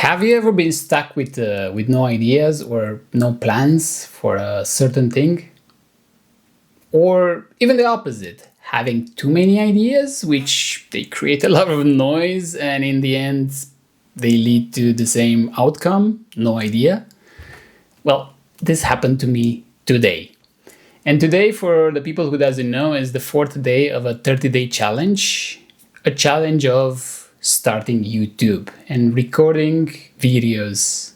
Have you ever been stuck with no ideas or no plans for a certain thing? Or even the opposite, having too many ideas, which they create a lot of noise and in the end they lead to the same outcome, no idea? Well, this happened to me today. And today, for the people who doesn't know, is the fourth day of a 30-day challenge, a challenge of starting YouTube and recording videos.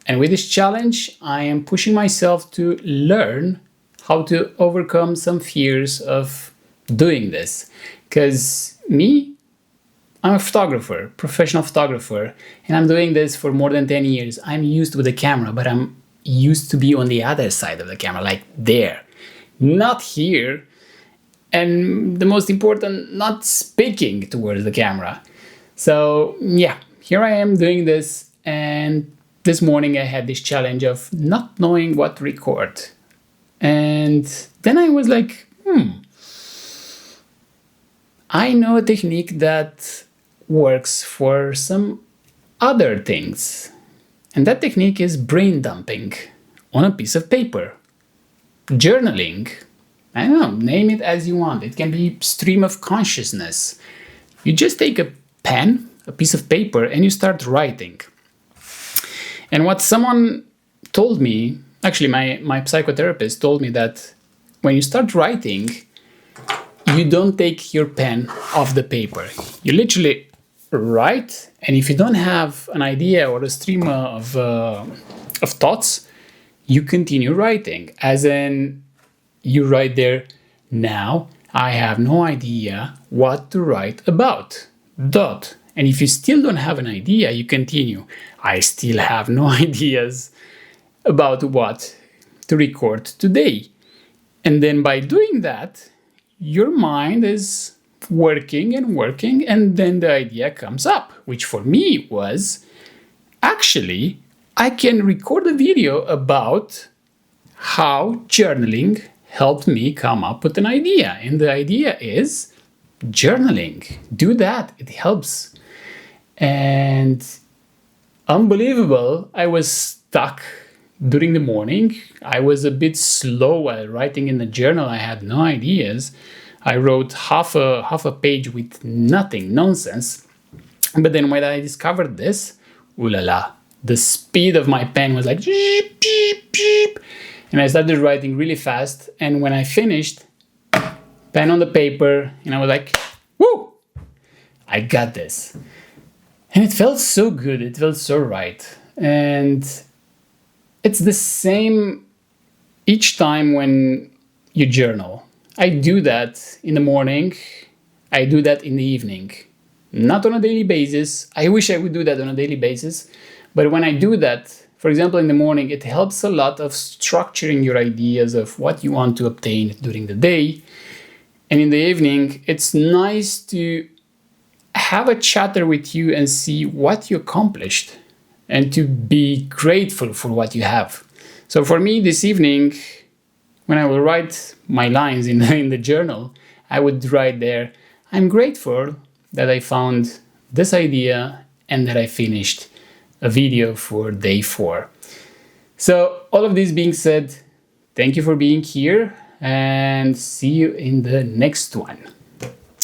And with this challenge, I am pushing myself to learn how to overcome some fears of doing this. Because I'm a photographer, professional photographer, and I'm doing this for more than 10 years. I'm used with the camera, but I'm used to be on the other side of the camera, like there, not here. And the most important, not speaking towards the camera. So yeah, here I am doing this, and this morning I had this challenge of not knowing what to record. And then I was like, I know a technique that works for some other things. And that technique is brain dumping on a piece of paper. Journaling. I don't know, name it as you want. It can be stream of consciousness. You just take a pen, a piece of paper, and you start writing. And what someone told me, actually my psychotherapist told me that when you start writing, you don't take your pen off the paper. You literally write, and if you don't have an idea or a stream of thoughts, you continue writing. As in, you write there, now I have no idea what to write about. Dot. And if you still don't have an idea, you continue. I still have no ideas about what to record today. And then by doing that, your mind is working, and then the idea comes up, which for me was, actually, I can record a video about how journaling helped me come up with an idea. And the idea is journaling. Do that. It helps. And unbelievable, I was stuck during the morning. I was a bit slow while writing in the journal. I had no ideas. I wrote half a page with nothing, nonsense. But then when I discovered this, ooh la la, the speed of my pen was like beep, beep, beep. And I started writing really fast. And when I finished, pen on the paper, and I was like, woo, I got this. And it felt so good. It felt so right. And it's the same each time when you journal. I do that in the morning. I do that in the evening. Not on a daily basis. I wish I would do that on a daily basis. But when I do that, for example, in the morning, it helps a lot of structuring your ideas of what you want to obtain during the day. And in the evening, it's nice to have a chatter with you and see what you accomplished and to be grateful for what you have. So for me, this evening, when I will write my lines in the journal, I would write there, I'm grateful that I found this idea and that I finished a video for day 4. So all of this being said, thank you for being here and see you in the next one.